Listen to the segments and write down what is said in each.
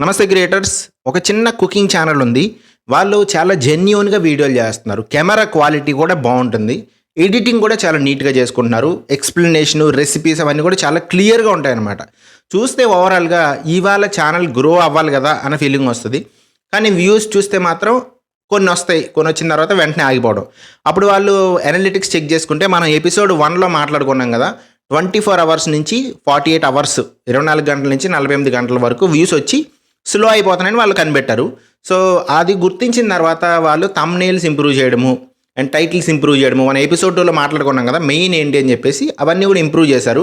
నమస్తే క్రియేటర్స్. ఒక చిన్న కుకింగ్ ఛానల్ ఉంది. వాళ్ళు చాలా జెన్యూన్‌గా వీడియోలు చేస్తున్నారు. కెమెరా క్వాలిటీ కూడా బావుంటుంది. ఎడిటింగ్ కూడా చాలా నీట్‌గా చేసుకుంటున్నారు. ఎక్స్‌ప్లనేషను, రెసిపీస్ అవన్నీ కూడా చాలా క్లియర్‌గా ఉంటాయన్నమాట. చూస్తే ఓవరాల్‌గా ఇవాళ ఛానల్ గ్రో అవ్వాలి గదా! అన్న ఫీలింగ్ వస్తది. కానీ వ్యూస్ చూస్తే మాత్రం కొన్నొస్తాయి. కొన్నొచ్చిన తర్వాత వెంటనే ఆగిపోవడం. అప్పుడు వాళ్ళు అనలిటిక్స్ చెక్ చేసుకుంటే మనం ఎపిసోడ్ 1లో మాట్లాడుకున్నాం గదా! 24 అవర్స్ నుంచి 48 అవర్స్ 24 గంటల నుంచి 48 గంటల వరకు వ్యూస్ వచ్చి స్లో అయిపోతున్నాయని వాళ్ళు కనిపెట్టారు. సో, అది గుర్తించిన తర్వాత వాళ్ళు థంబ్‌నెయిల్స్ ఇంప్రూవ్ చేయడము అండ్ టైటిల్స్ ఇంప్రూవ్ చేయడము. మన ఎపిసోడ్ 2లో మాట్లాడుకున్నాం కదా! మెయిన్ ఏంటి అని చెప్పేసి అవన్నీ కూడా ఇంప్రూవ్ చేశారు.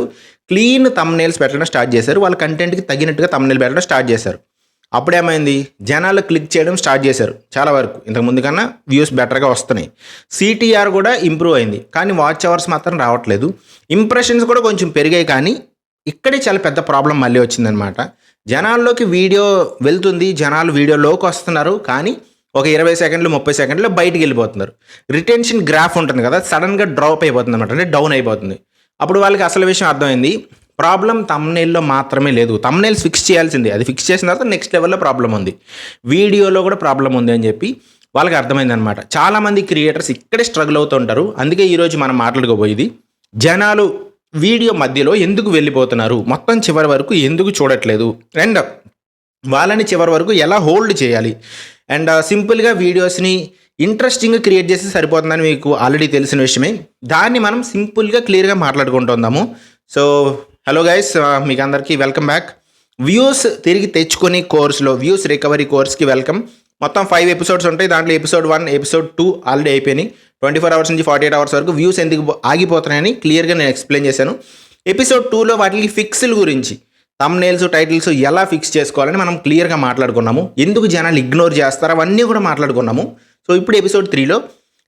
క్లీన్ థంబ్‌నెయిల్స్ పెట్టడం స్టార్ట్ చేశారు. వాళ్ళ కంటెంట్‌కి తగినట్టుగా థంబ్‌నెయిల్ పెట్టడం స్టార్ట్ చేశారు. అప్పుడేమైంది? జనాలు క్లిక్ చేయడం స్టార్ట్ చేశారు చాలా వరకు. ఇంతకు ముందు కన్నా వ్యూస్ బెటర్‌గా వస్తున్నాయి. సీటీఆర్ కూడా ఇంప్రూవ్ అయింది. కానీ వాచ్ అవర్స్ మాత్రం రావట్లేదు. ఇంప్రెషన్స్ కూడా కొంచెం పెరిగాయి కానీ ఇక్కడే చాలా పెద్ద ప్రాబ్లమ్ మళ్ళీ వచ్చిందనమాట. జనాల్లోకి వీడియో వెళ్తుంది. జనాలు వీడియోలోకి వస్తున్నారు. కానీ ఒక 20 సెకండ్లు, 30 సెకండ్లో బయటికెళ్ళిపోతున్నారు. రిటెన్షన్ గ్రాఫ్ ఉంటుంది కదా! సడన్‌గా డ్రాప్ అయిపోతుందనమాట. అంటే డౌన్ అయిపోతుంది. అప్పుడు వాళ్ళకి అసలు విషయం అర్థమైంది. ప్రాబ్లమ్ థంబ్‌నెయిల్‌లో మాత్రమే లేదు. థంబ్‌నెయిల్స్ ఫిక్స్ చేయాల్సిందే. అది ఫిక్స్ చేసిన తర్వాత నెక్స్ట్ లెవెల్‌లో ప్రాబ్లమ్ ఉంది. వీడియోలో కూడా ప్రాబ్లమ్ ఉంది అని చెప్పి వాళ్ళకి అర్థమైందనమాట. చాలామంది క్రియేటర్స్ ఇక్కడే స్ట్రగుల్ అవుతూ ఉంటారు. అందుకే ఈరోజు మనం మాట్లాడుకోబోయేది జనాలు వీడియో మధ్యలో ఎందుకు వెళ్ళిపోతున్నారు? మొత్తం చివరి వరకు ఎందుకు చూడట్లేదు? అండ్ వాళ్ళని చివరి వరకు ఎలా హోల్డ్ చేయాలి? అండ్ సింపుల్‌గా వీడియోస్‌ని ఇంట్రెస్టింగ్‌గా క్రియేట్ చేస్తే సరిపోతుందని మీకు ఆల్రెడీ తెలిసిన విషయమే. దాన్ని మనం సింపుల్‌గా, క్లియర్‌గా మాట్లాడుకుంటుందాము. సో, హలో గైస్, మీకు అందరికీ వెల్కమ్ బ్యాక్. వ్యూస్ తిరిగి తెచ్చుకునే కోర్స్‌లో వ్యూస్ రికవరీ కోర్స్‌కి వెల్కమ్. మొత్తం 5 ఎపిసోడ్స్ ఉంటాయి. దాంట్లో ఎపిసోడ్ 1, ఎపిసోడ్ 2 ఆల్రెడీ అయిపోయినాయి. 24 అవర్స్ నుంచి 48 అవర్స్ వరకు వ్యూస్ ఎందుకు ఆగిపోతున్నాయని క్లియర్‌గా నేను ఎక్స్‌ప్లెయిన్ చేశాను. ఎపిసోడ్ 2లో వాటికి ఫిక్స్‌ల గురించి, థంబ్‌నెయిల్స్, టైటిల్స్ ఎలా ఫిక్స్ చేసుకోవాలని మనం క్లియర్‌గా మాట్లాడుకున్నాము. ఎందుకు జనాలు ఇగ్నోర్ చేస్తారు అవన్నీ కూడా మాట్లాడుకున్నాము. సో, ఇప్పుడు ఎపిసోడ్ 3లో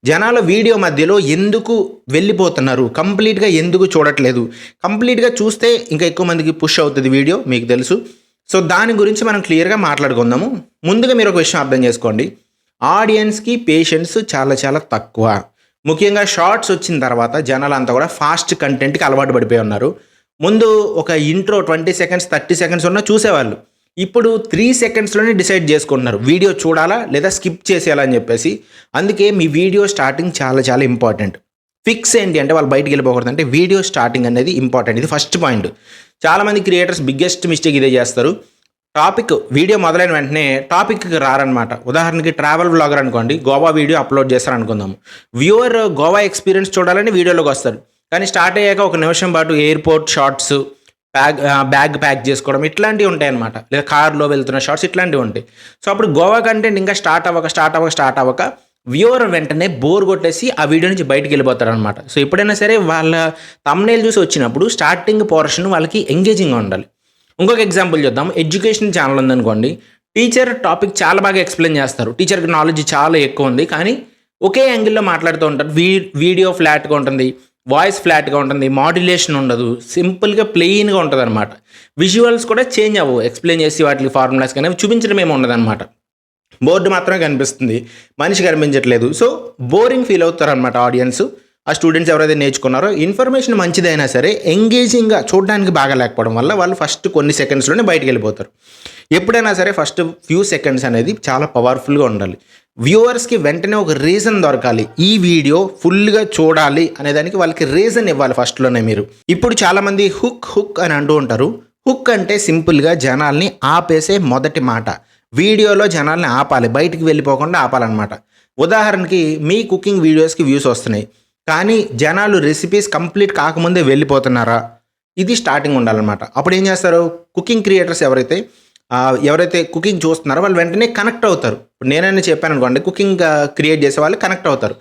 జనాల వీడియో మధ్యలో ఎందుకు వెళ్ళిపోతున్నారు? కంప్లీట్‌గా ఎందుకు చూడట్లేదు? కంప్లీట్‌గా చూస్తే ఇంకా ఎక్కువ మందికి పుష్ అవుతుంది వీడియో, మీకు తెలుసు. సో, దాని గురించి మనం క్లియర్‌గా మాట్లాడుకుందాము. ముందుగా మీరు ఒక విషయం అర్థం చేసుకోండి. ఆడియన్స్‌కి పేషెన్స్ చాలా చాలా తక్కువ. ముఖ్యంగా షార్ట్స్ వచ్చిన తర్వాత జనాలంతా కూడా ఫాస్ట్ కంటెంట్‌కి అలవాటు పడిపోయి ఉన్నారు. ముందు ఒక ఇంట్రో 20 సెకండ్స్, 30 సెకండ్స్ ఉన్నా చూసేవాళ్ళు. ఇప్పుడు 3 సెకండ్స్‌లోనే డిసైడ్ చేసుకుంటున్నారు. వీడియో చూడాలా లేదా స్కిప్ చేసేయాలా అని చెప్పేసి. అందుకే మీ వీడియో స్టార్టింగ్ చాలా చాలా ఇంపార్టెంట్. ఫిక్స్ ఏంటి అంటే వాళ్ళు బయటికి వెళ్ళిపోకూడదు అంటే వీడియో స్టార్టింగ్ అనేది ఇంపార్టెంట్. ఇది ఫస్ట్ పాయింట్. చాలామంది క్రియేటర్స్ బిగ్గెస్ట్ మిస్టేక్ ఇదే చేస్తారు. వీడియో మొదలైన వెంటనే టాపిక్‌కి రారనమాట. ఉదాహరణకి ట్రావెల్ వ్లాగర్ అనుకోండి, గోవా వీడియో అప్లోడ్ చేస్తారనుకుందాము. వ్యూవర్ గోవా ఎక్స్‌పీరియన్స్ చూడాలని వీడియోలోకి వస్తారు. కానీ స్టార్ట్ అయ్యాక ఒక నిమిషం పాటు ఎయిర్‌పోర్ట్ షాట్స్, బ్యాగ్ ప్యాక్ చేసుకోవడం ఇట్లాంటివి ఉంటాయన్నమాట. లేదా కార్‌లో వెళ్తున్న షాట్స్ ఇట్లాంటివి ఉంటాయి. సో, అప్పుడు గోవా కంటెంట్ ఇంకా స్టార్ట్ అవ్వక వ్యూవర్ వెంటనే బోర్ కొట్టేసి ఆ వీడియో నుంచి బయటికి వెళ్ళిపోతారనమాట. సో, ఎప్పుడైనా సరే వాళ్ళ థంబ్‌నెయిల్ చూసి వచ్చినప్పుడు స్టార్టింగ్ పోర్షన్ వాళ్ళకి ఎంగేజింగ్‌గా ఉండాలి. ఇంకొక ఎగ్జాంపుల్ చూద్దాం. ఎడ్యుకేషన్ ఛానల్ ఉందనుకోండి. టీచర్ టాపిక్ చాలా బాగా ఎక్స్‌ప్లెయిన్ చేస్తారు. టీచర్‌కి నాలెడ్జ్ చాలా ఎక్కువ ఉంది. కానీ ఒకే యాంగిల్‌లో మాట్లాడుతూ ఉంటారు. వీడియో ఫ్లాట్‌గా ఉంటుంది. వాయిస్ ఫ్లాట్‌గా ఉంటుంది. మాడ్యులేషన్ ఉండదు. సింపుల్‌గా ప్లెయిన్‌గా ఉంటదనమాట. విజువల్స్ కూడా చేంజ్ అవ్వవు. ఎక్స్‌ప్లెయిన్ చేసి వాటికి ఫార్ములాస్ కానీ అవి చూపించడం ఏమి ఉండదనమాట. బోర్డ్ మాత్రమే కనిపిస్తుంది. మనిషి కనిపించట్లేదు. సో, బోరింగ్ ఫీల్ అవుతారనమాట ఆడియన్స్. ఆ స్టూడెంట్స్ ఎవరైతే నేర్చుకున్నారో ఇన్ఫర్మేషన్ మంచిదైనా సరే ఎంగేజింగ్‌గా చూడడానికి బాగా లేకపోవడం వల్ల వాళ్ళు ఫస్ట్ కొన్ని సెకండ్స్‌లోనే బయటికి వెళ్ళిపోతారు. ఎప్పుడైనా సరే ఫస్ట్ ఫ్యూ సెకండ్స్ అనేది చాలా పవర్ఫుల్‌గా ఉండాలి. వ్యూవర్స్‌కి వెంటనే ఒక రీజన్ దొరకాలి. ఈ వీడియో ఫుల్‌గా చూడాలి అనేదానికి వాళ్ళకి రీజన్ ఇవ్వాలి ఫస్ట్‌లోనే మీరు. ఇప్పుడు చాలామంది హుక్ అని అంటూ ఉంటారు. హుక్ అంటే సింపుల్‌గా జనాల్ని ఆపేసే మొదటి మాట. వీడియోలో జనాల్ని ఆపాలి. బయటికి వెళ్ళిపోకుండా ఆపాలన్నమాట. ఉదాహరణకి మీ కుకింగ్ వీడియోస్‌కి వ్యూస్ వస్తున్నాయి. కానీ జనాలు రెసిపీస్ కంప్లీట్ కాకముందే వెళ్ళిపోతున్నారా? ఇది స్టార్టింగ్ ఉండాలన్నమాట. అప్పుడు ఏం చేస్తారు? కుకింగ్ క్రియేటర్స్ ఎవరైతే కుకింగ్ చూస్తున్నారో వాళ్ళు వెంటనే కనెక్ట్ అవుతారు. ఇప్పుడు నేనైనా చెప్పాననుకోండి, కుకింగ్ క్రియేట్ చేసే వాళ్ళు కనెక్ట్ అవుతారు.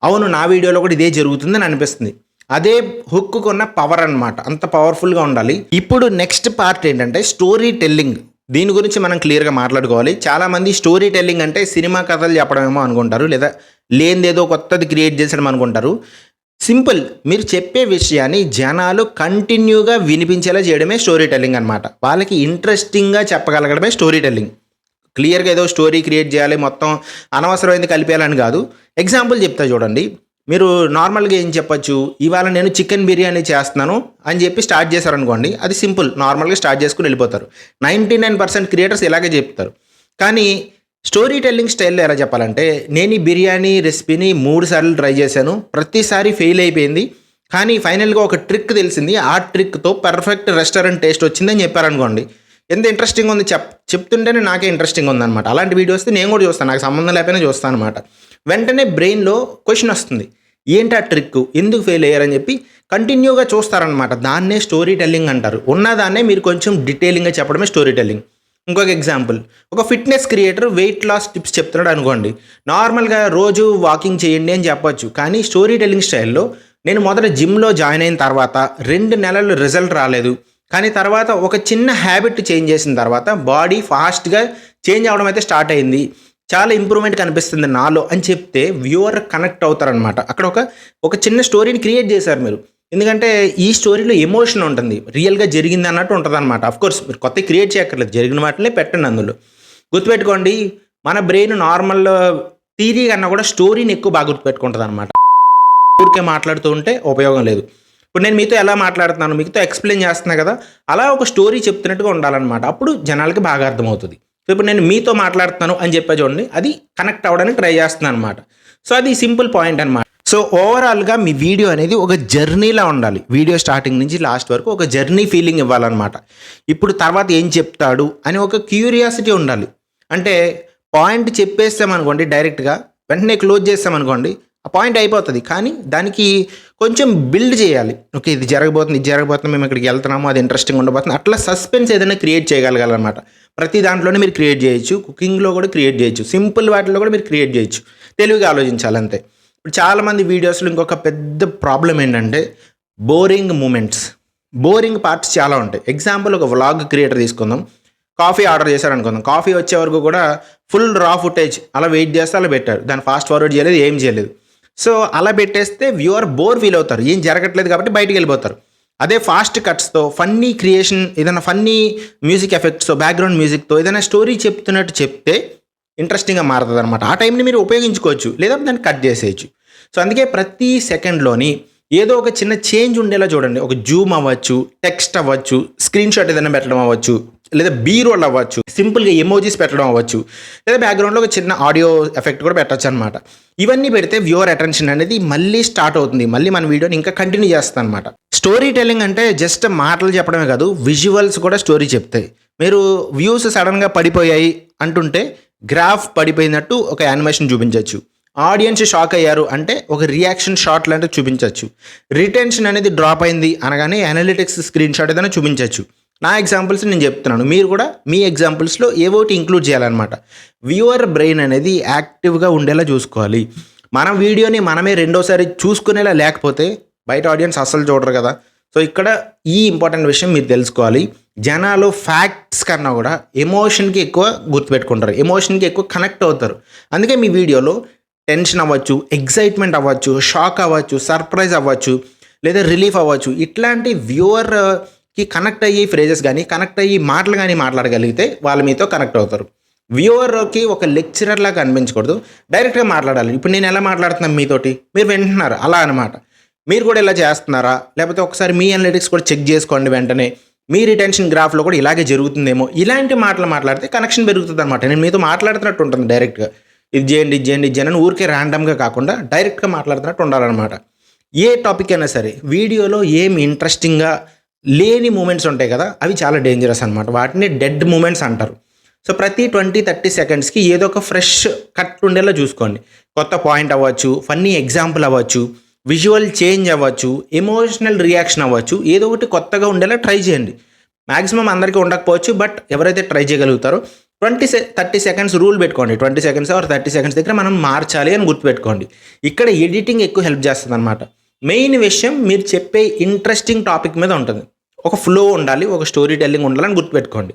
అవును, నా వీడియోలో కూడా ఇదే జరుగుతుందని అనిపిస్తుంది. అదే హుక్కుకున్న పవర్ అనమాట. అంత పవర్ఫుల్‌గా ఉండాలి. ఇప్పుడు నెక్స్ట్ పార్ట్ ఏంటంటే స్టోరీ టెల్లింగ్. దీని గురించి మనం క్లియర్‌గా మాట్లాడుకోవాలి. చాలామంది స్టోరీ టెల్లింగ్ అంటే సినిమా కథలు చెప్పడమేమో అనుకుంటారు. లేదా లేనిదేదో కొత్తది క్రియేట్ చేసడం అనుకుంటారు. సింపుల్. మీరు చెప్పే విషయాన్ని జనాలు కంటిన్యూగా వినిపించేలా చేయడమే స్టోరీ టెల్లింగ్ అనమాట. వాళ్ళకి ఇంట్రెస్టింగ్‌గా చెప్పగలగడమే స్టోరీ టెల్లింగ్. క్లియర్‌గా ఏదో స్టోరీ క్రియేట్ చేయాలి, మొత్తం అనవసరమైనది కలిపేయాలని కాదు. ఎగ్జాంపుల్ చెప్తా చూడండి. మీరు నార్మల్గా ఏం చెప్పొచ్చు, ఇవాళ నేను చికెన్ బిర్యానీ చేస్తున్నాను అని చెప్పి స్టార్ట్ చేశారనుకోండి, అది సింపుల్, నార్మల్గా స్టార్ట్ చేసుకుని వెళ్ళిపోతారు. 99% క్రియేటర్స్ ఇలాగే చెప్తారు. కానీ స్టోరీ టెల్లింగ్ స్టైల్లో ఎలా చెప్పాలంటే, నేను ఈ బిర్యానీ రెసిపీని 3 సార్లు ట్రై చేశాను, ప్రతిసారి ఫెయిల్ అయిపోయింది, కానీ ఫైనల్గా ఒక ట్రిక్ తెలిసింది, ఆ ట్రిక్తో పర్ఫెక్ట్ రెస్టారెంట్ టేస్ట్ వచ్చిందని చెప్పారనుకోండి, ఎంత ఇంట్రెస్టింగ్ ఉంది చెప్తుంటేనే నాకే ఇంట్రెస్టింగ్ ఉందన్నమాట. అలాంటి వీడియోస్ నేను కూడా చూస్తాను, నాకు సంబంధం లేకపోయినా చూస్తాను అనమాట. వెంటనే బ్రెయిన్లో క్వశ్చన్ వస్తుంది, ఏంటి ఆ ట్రిక్, ఎందుకు ఫెయిల్ అయ్యారని చెప్పి కంటిన్యూగా చూస్తారనమాట. దాన్నే స్టోరీ టెల్లింగ్ అంటారు. ఉన్నదాన్నే మీరు కొంచెం డీటెయిలింగ్గా చెప్పడమే స్టోరీ టెల్లింగ్. ఇంకొక ఎగ్జాంపుల్, ఒక fitness creator weight loss tips చెప్తున్నాడు అనుకోండి, నార్మల్గా రోజు వాకింగ్ చేయండి అని చెప్పొచ్చు. కానీ స్టోరీ టెల్లింగ్ స్టైల్లో, నేను మొదట జిమ్లో జాయిన్ అయిన తర్వాత 2 నెలలు రిజల్ట్ రాలేదు, కానీ తర్వాత ఒక చిన్న హ్యాబిట్ చేంజ్ చేసిన తర్వాత బాడీ ఫాస్ట్గా చేంజ్ అవ్వడం అయితే స్టార్ట్ అయింది, చాలా ఇంప్రూవ్మెంట్ కనిపిస్తుంది నాలో అని చెప్తే వ్యూవర్ కనెక్ట్ అవుతారనమాట. అక్కడ ఒక చిన్న స్టోరీని క్రియేట్ చేశారు మీరు. ఎందుకంటే ఈ స్టోరీలో ఎమోషన్ ఉంటుంది, రియల్గా జరిగింది అన్నట్టు ఉంటుంది అనమాట. అఫ్కోర్స్ మీరు కొత్త క్రియేట్ చేయక్కర్లేదు, జరిగిన వాటినే పెట్టండి అందులో. గుర్తుపెట్టుకోండి, మన బ్రెయిన్ నార్మల్ థియరీ కన్నా కూడా స్టోరీని ఎక్కువ బాగా గుర్తుపెట్టుకుంటుంది అనమాట. ఊరికే మాట్లాడుతూ ఉంటే ఉపయోగం లేదు. ఇప్పుడు నేను మీతో ఎలా మాట్లాడుతున్నాను, మీతో ఎక్స్ప్లెయిన్ చేస్తున్నా కదా, అలా ఒక స్టోరీ చెప్తున్నట్టుగా ఉండాలన్నమాట. అప్పుడు జనాలకి బాగా అర్థమవుతుంది. సో ఇప్పుడు నేను మీతో మాట్లాడుతున్నాను అని చెప్పే చూడండి, అది కనెక్ట్ అవ్వడానికి ట్రై చేస్తున్నాను అనమాట. సో అది సింపుల్ పాయింట్ అనమాట. సో ఓవరాల్గా మీ వీడియో అనేది ఒక జర్నీలా ఉండాలి. వీడియో స్టార్టింగ్ నుంచి లాస్ట్ వరకు ఒక జర్నీ ఫీలింగ్ ఇవ్వాలన్నమాట. ఇప్పుడు తర్వాత ఏం చెప్తాడు అని ఒక క్యూరియాసిటీ ఉండాలి. అంటే పాయింట్ చెప్పేస్తామనుకోండి డైరెక్ట్గా, వెంటనే క్లోజ్ చేస్తామనుకోండి, ఆ పాయింట్ అయిపోతుంది. కానీ దానికి కొంచెం బిల్డ్ చేయాలి. ఓకే, ఇది జరగబోతుంది, మేము ఇక్కడికి వెళ్తున్నాము, అది ఇంట్రెస్టింగ్ ఉండబోతుంది, అట్లా సస్పెన్స్ ఏదైనా క్రియేట్ చేయగలగాలన్నమాట. ప్రతి దాంట్లోనే మీరు క్రియేట్ చేయొచ్చు, కుకింగ్లో కూడా క్రియేట్ చేయొచ్చు, సింపుల్ వాటిలో కూడా మీరు క్రియేట్ చేయొచ్చు. తెలివిగా ఆలోచించాలి అంతే. ఇప్పుడు చాలామంది వీడియోస్లో ఇంకొక పెద్ద ప్రాబ్లం ఏంటంటే బోరింగ్ మూమెంట్స్, బోరింగ్ పార్ట్స్ చాలా ఉంటాయి. ఎగ్జాంపుల్, ఒక వ్లాగ్ క్రియేటర్ తీసుకుందాం. కాఫీ ఆర్డర్ చేశారు అనుకుందాం, కాఫీ వచ్చే వరకు కూడా ఫుల్ రా ఫుటేజ్ అలా వెయిట్ చేస్తే అలా పెట్టారు, దాన్ని ఫాస్ట్ ఫార్వర్డ్ చేయలేదు, ఏం చేయలేదు. సో అలా పెట్టేస్తే వ్యూవర్ బోర్ ఫీల్ అవుతారు, ఏం జరగట్లేదు కాబట్టి బయటికి వెళ్ళిపోతారు. అదే ఫాస్ట్ కట్స్తో, ఫన్నీ క్రియేషన్, ఏదైనా ఫన్నీ మ్యూజిక్ ఎఫెక్ట్స్తో, బ్యాక్గ్రౌండ్ మ్యూజిక్తో ఏదైనా స్టోరీ చెప్తున్నట్టు చెప్తే ఇంట్రెస్టింగ్గా మారుతుంది అనమాట. ఆ టైంని మీరు ఉపయోగించుకోవచ్చు, లేదా దాన్ని కట్ చేసేయచ్చు. సో అందుకే ప్రతి సెకండ్లోని ఏదో ఒక చిన్న చేంజ్ ఉండేలా చూడండి. ఒక జూమ్ అవ్వచ్చు, టెక్స్ట్ అవ్వచ్చు, స్క్రీన్ షాట్ ఏదైనా పెట్టడం అవ్వచ్చు, లేదా బీ రోల్ అవ్వచ్చు, సింపుల్గా ఎమోజీస్ పెట్టడం అవ్వచ్చు, లేదా బ్యాక్గ్రౌండ్లో ఒక చిన్న ఆడియో ఎఫెక్ట్ కూడా పెట్టచ్చు అనమాట. ఇవన్నీ పెడితే వ్యూవర్ అటెన్షన్ అనేది మళ్ళీ స్టార్ట్ అవుతుంది, మళ్ళీ మన వీడియోని ఇంకా కంటిన్యూ చేస్తాం అనమాట. స్టోరీ టెల్లింగ్ అంటే జస్ట్ మాటలు చెప్పడమే కాదు, విజువల్స్ కూడా స్టోరీ చెప్తాయి. మీరు వ్యూస్ సడన్గా పడిపోయాయి అంటుంటే గ్రాఫ్ పడిపోయినట్టు ఒక యానిమేషన్ చూపించవచ్చు. ఆడియన్స్ షాక్ అయ్యారు అంటే ఒక రియాక్షన్ షాట్ లాంటివి చూపించవచ్చు. రిటెన్షన్ అనేది డ్రాప్ అయింది అనగానే అనలిటిక్స్ స్క్రీన్ షాట్ ఏదైనా చూపించవచ్చు. నా ఎగ్జాంపుల్స్ నేను చెప్తున్నాను, మీరు కూడా మీ ఎగ్జాంపుల్స్లో ఏవోటి ఇంక్లూడ్ చేయాలన్నమాట. వ్యూవర్ బ్రెయిన్ అనేది యాక్టివ్గా ఉండేలా చూసుకోవాలి. మన వీడియోని మనమే రెండోసారి చూసుకునేలా లేకపోతే బయట ఆడియన్స్ అస్సలు చూడరు కదా. సో ఇక్కడ ఈ ఇంపార్టెంట్ విషయం మీరు తెలుసుకోవాలి. జనాలు ఫ్యాక్ట్స్ కన్నా కూడా ఎమోషన్కి ఎక్కువ గుర్తుపెట్టుకుంటారు, ఎమోషన్కి ఎక్కువ కనెక్ట్ అవుతారు. అందుకే మీ వీడియోలో టెన్షన్ అవ్వచ్చు, ఎగ్జైట్మెంట్ అవ్వచ్చు, షాక్ అవ్వచ్చు, సర్ప్రైజ్ అవ్వచ్చు, లేదా రిలీఫ్ అవ్వచ్చు, ఇట్లాంటి వ్యూవర్కి కనెక్ట్ అయ్యే ఫ్రేజెస్ కానీ, కనెక్ట్ అయ్యి మాటలు కానీ మాట్లాడగలిగితే వాళ్ళు మీతో కనెక్ట్ అవుతారు. వ్యూవర్కి ఒక లెక్చరర్ లాగా అనిపించకూడదు, డైరెక్ట్గా మాట్లాడాలి. ఇప్పుడు నేను ఎలా మాట్లాడుతున్నాను మీతోటి, మీరు వింటున్నారు అలా అనమాట. మీరు కూడా ఇలా చేస్తున్నారా, లేకపోతే ఒకసారి మీ అనలిటిక్స్ కూడా చెక్ చేసుకోండి. వెంటనే మీ రిటెన్షన్ గ్రాఫ్లో కూడా ఇలాగే జరుగుతుందేమో, ఇలాంటి మాటలు మాట్లాడితే కనెక్షన్ పెరుగుతుంది అనమాట. నేను మీతో మాట్లాడుతున్నట్టు ఉంటుంది డైరెక్ట్గా, ఇది చేయండి అని ఊరికే ర్యాండమ్గా కాకుండా డైరెక్ట్గా మాట్లాడుతున్నట్టు ఉండాలన్నమాట. ఏ టాపిక్ అయినా సరే వీడియోలో ఏం ఇంట్రెస్టింగ్గా లేని మూమెంట్స్ ఉంటాయి కదా, అవి చాలా డేంజరస్ అనమాట. వాటిని డెడ్ మూమెంట్స్ అంటారు. సో ప్రతి 20-30 సెకండ్స్కి ఏదో ఒక ఫ్రెష్ కట్ ఉండేలా చూసుకోండి. కొత్త పాయింట్ అవ్వచ్చు, ఫన్నీ ఎగ్జాంపుల్ అవ్వచ్చు, విజువల్ చేంజ్ అవ్వచ్చు, ఎమోషనల్ రియాక్షన్ అవ్వచ్చు, ఏదో ఒకటి కొత్తగా ఉండేలా ట్రై చేయండి. మ్యాక్సిమం అందరికీ ఉండకపోవచ్చు, బట్ ఎవరైతే ట్రై చేయగలుగుతారో 20-30 సెకండ్స్ రూల్ పెట్టుకోండి. 20 సెకండ్స్ ఆర్ 30 సెకండ్స్ దగ్గర మనం మార్చాలి అని గుర్తుపెట్టుకోండి. ఇక్కడ ఎడిటింగ్ ఎక్కువ హెల్ప్ చేస్తుంది అనమాట. మెయిన్ విషయం మీరు చెప్పే ఇంట్రెస్టింగ్ టాపిక్ మీద ఉంటుంది. ఒక ఫ్లో ఉండాలి, ఒక స్టోరీ టెల్లింగ్ ఉండాలని గుర్తుపెట్టుకోండి.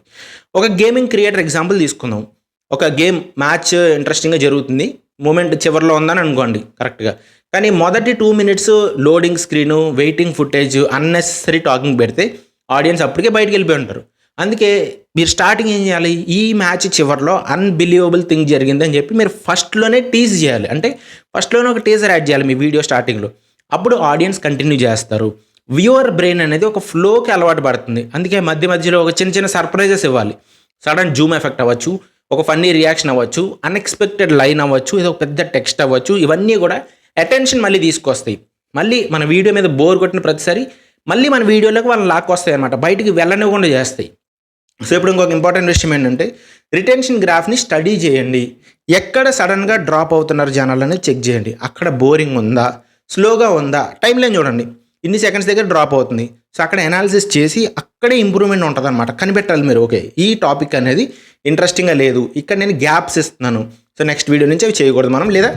ఒక గేమింగ్ క్రియేటర్ ఎగ్జాంపుల్ తీసుకుందాం. ఒక గేమ్ మ్యాచ్ ఇంట్రెస్టింగ్గా జరుగుతుంది, మూమెంట్ చివరిలో ఉందని అనుకోండి కరెక్ట్గా, కానీ మొదటి 2 minutes loading screen, waiting footage, unnecessary talking పెడితే ఆడియన్స్ అప్పటికే బయటికి వెళ్ళిపోయి ఉంటారు. అందుకే మీరు స్టార్టింగ్ ఏం చేయాలి, ఈ మ్యాచ్ చివరిలో అన్బిలీవబుల్ థింగ్ జరిగిందని చెప్పి మీరు ఫస్ట్లోనే టీజ్ చేయాలి. అంటే ఫస్ట్లోనే ఒక టీజర్ యాడ్ చేయాలి మీ వీడియో స్టార్టింగ్లో. అప్పుడు ఆడియన్స్ కంటిన్యూ చేస్తారు. వ్యూవర్ బ్రెయిన్ అనేది ఒక ఫ్లోకి అలవాటు పడుతుంది. అందుకే మధ్య మధ్యలో ఒక చిన్న చిన్న సర్ప్రైజెస్ ఇవ్వాలి. సడన్ జూమ్ ఎఫెక్ట్ అవ్వచ్చు, ఒక ఫన్నీ రియాక్షన్ అవ్వచ్చు, అన్ఎక్స్పెక్టెడ్ లైన్ అవ్వచ్చు, ఏదో ఒక పెద్ద టెక్స్ట్ అవ్వచ్చు. ఇవన్నీ కూడా అటెన్షన్ మళ్ళీ తీసుకొస్తాయి. మళ్ళీ మన వీడియో మీద బోర్ కొట్టిన ప్రతిసారి మళ్ళీ మన వీడియోలోకి వాళ్ళని లాక్కొస్తాయి అనమాట, బయటికి వెళ్ళనివ్వకుండా చేస్తాయి. సో ఇప్పుడు ఇంకొక ఇంపార్టెంట్ విషయం ఏంటంటే రిటెన్షన్ గ్రాఫ్ని స్టడీ చేయండి. ఎక్కడ సడన్గా డ్రాప్ అవుతున్నారు జనాలు అనేది చెక్ చేయండి. అక్కడ బోరింగ్ ఉందా, స్లోగా ఉందా, టైం లైన్ చూడండి, ఇన్ని సెకండ్స్ దగ్గర డ్రాప్ అవుతుంది. సో అక్కడ అనాలిసిస్ చేసి అక్కడే ఇంప్రూవ్మెంట్ ఉంటుంది అనమాట. కనిపెట్టాలి మీరు, ఓకే ఈ టాపిక్ అనేది ఇంట్రెస్టింగ్గా లేదు, ఇక్కడ నేను గ్యాప్స్ ఇస్తున్నాను, సో నెక్స్ట్ వీడియో నుంచి అవి చేయకూడదు మనం, లేదా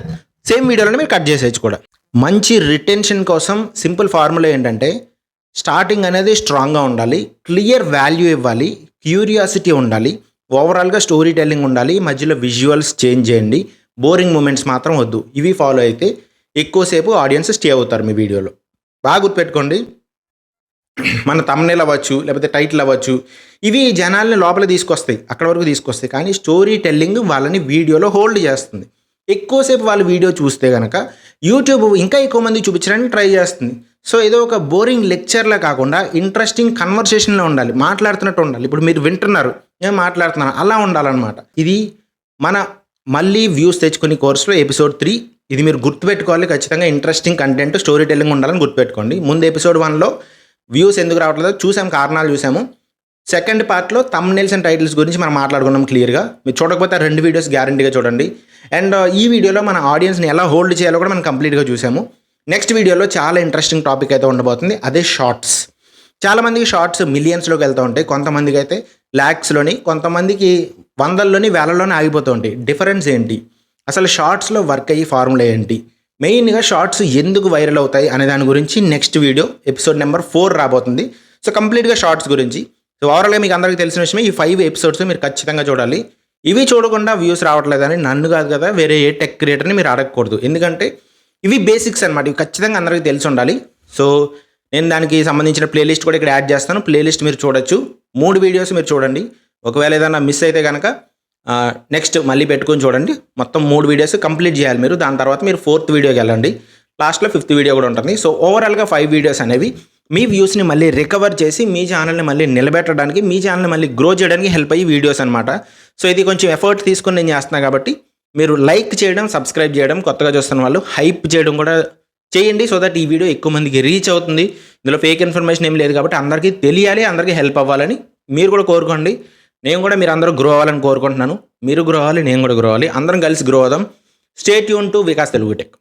సేమ్ వీడియోలోనే మీరు కట్ చేసేయచ్చు కూడా. మంచి రిటెన్షన్ కోసం సింపుల్ ఫార్ములా ఏంటంటే స్టార్టింగ్ అనేది స్ట్రాంగ్గా ఉండాలి, క్లియర్ వాల్యూ ఇవ్వాలి, క్యూరియాసిటీ ఉండాలి, ఓవరాల్గా స్టోరీ టెల్లింగ్ ఉండాలి, మధ్యలో విజువల్స్ చేంజ్ చేయండి, బోరింగ్ మూమెంట్స్ మాత్రం వద్దు. ఇవి ఫాలో అయితే ఎక్కువసేపు ఆడియన్స్ స్టే అవుతారు మీ వీడియోలో. బాగా గుర్తుపెట్టుకోండి, మన థంబ్నెయిల్ అవ్వచ్చు, లేకపోతే టైటిల్ అవ్వచ్చు, ఇవి జనాల్ని లోపల తీసుకొస్తాయి, అక్కడ వరకు తీసుకొస్తాయి. కానీ స్టోరీ టెల్లింగ్ వాళ్ళని వీడియోలో హోల్డ్ చేస్తుంది. ఎక్కువసేపు వాళ్ళు వీడియో చూస్తే కనుక యూట్యూబ్ ఇంకా ఎక్కువ మంది చూపించడానికి ట్రై చేస్తుంది. సో ఏదో ఒక బోరింగ్ లెక్చర్లా కాకుండా ఇంట్రెస్టింగ్ కన్వర్సేషన్లో ఉండాలి, మాట్లాడుతున్నట్టు ఉండాలి. ఇప్పుడు మీరు వింటున్నారు, నేను మాట్లాడుతున్నాను, అలా ఉండాలన్నమాట. ఇది మన మళ్ళీ వ్యూస్ తెచ్చుకునే కోర్సులో ఎపిసోడ్ 3. ఇది మీరు గుర్తుపెట్టుకోవాలి ఖచ్చితంగా. ఇంట్రెస్టింగ్ కంటెంట్, స్టోరీ టెల్లింగ్ ఉండాలని గుర్తుపెట్టుకోండి. ముందు ఎపిసోడ్ 1లో వ్యూస్ ఎందుకు రావట్లేదో చూసాము, కారణాలు చూసాము. సెకండ్ పార్ట్లో థంబ్నెయిల్స్ అండ్ టైటిల్స్ గురించి మనం మాట్లాడుకున్నాం క్లియర్గా. మీరు చూడకపోతే ఆ 2 వీడియోస్ గ్యారంటీగా చూడండి. అండ్ ఈ వీడియోలో మన ఆడియన్స్ని ఎలా హోల్డ్ చేయాలో కూడా మనం కంప్లీట్గా చూసాము. నెక్స్ట్ వీడియోలో చాలా ఇంట్రెస్టింగ్ టాపిక్ అయితే ఉండబోతుంది, అదే షార్ట్స్. చాలామందికి షార్ట్స్ మిలియన్స్లోకి వెళ్తూ ఉంటాయి, కొంతమందికి అయితే ల్యాక్స్లోని, కొంతమందికి వందల్లోని వేలలోనే ఆగిపోతూ ఉంటాయి. డిఫరెన్స్ ఏంటి, అసలు షార్ట్స్లో వర్క్ అయ్యే ఫార్ములా ఏంటి, మెయిన్గా షార్ట్స్ ఎందుకు వైరల్ అవుతాయి అనే దాని గురించి నెక్స్ట్ వీడియో ఎపిసోడ్ నెంబర్ 4 రాబోతుంది. సో కంప్లీట్గా షార్ట్స్ గురించి. సో ఓవరాల్గా మీకు అందరికీ తెలిసిన విషయమే, ఈ 5 ఎపిసోడ్స్ మీరు ఖచ్చితంగా చూడాలి. ఇవి చూడకుండా వ్యూస్ రావట్లేదని నన్ను కాదు కదా, వేరే ఏ టెక్ క్రియేటర్ని మీరు అడగకూడదు. ఎందుకంటే ఇవి బేసిక్స్ అనమాట, ఇవి ఖచ్చితంగా అందరికీ తెలిసి ఉండాలి. సో నేను దానికి సంబంధించిన ప్లేలిస్ట్ కూడా ఇక్కడ యాడ్ చేస్తాను, ప్లేలిస్ట్ మీరు చూడొచ్చు. 3 వీడియోస్ మీరు చూడండి. ఒకవేళ ఏదైనా మిస్ అయితే కనుక నెక్స్ట్ మళ్ళీ పెట్టుకొని చూడండి. మొత్తం 3 వీడియోస్ కంప్లీట్ చేయాలి మీరు. దాని తర్వాత మీరు 4th వీడియోకి వెళ్ళండి, లాస్ట్లో 5th వీడియో కూడా ఉంటుంది. సో ఓవరాల్గా 5 వీడియోస్ అనేవి మీ వ్యూస్ని మళ్ళీ రికవర్ చేసి మీ ఛానల్ని మళ్ళీ నిలబెట్టడానికి, మీ ఛానల్ని మళ్ళీ గ్రో చేయడానికి హెల్ప్ అయ్యి వీడియోస్ అనమాట. సో ఇది కొంచెం ఎఫర్ట్ తీసుకొని నేను చేస్తున్నాను కాబట్టి మీరు లైక్ చేయడం, సబ్స్క్రైబ్ చేయడం, కొత్తగా చూస్తున్న వాళ్ళు హైప్ చేయడం కూడా చేయండి. సో దట్ ఈ వీడియో ఎక్కువ మందికి రీచ్ అవుతుంది. ఇందులో ఫేక్ ఇన్ఫర్మేషన్ ఏం లేదు కాబట్టి అందరికీ తెలియాలి, అందరికీ హెల్ప్ అవ్వాలని మీరు కూడా కోరుకోండి. నేను కూడా మీరు అందరూ గ్రో అవ్వాలని కోరుకుంటున్నాను. మీరు గ్రో అవ్వాలి, నేను కూడా గ్రో అవ్వాలి, అందరం కలిసి గ్రో అవుదాం. Stay tune to Vikas Telugu tech.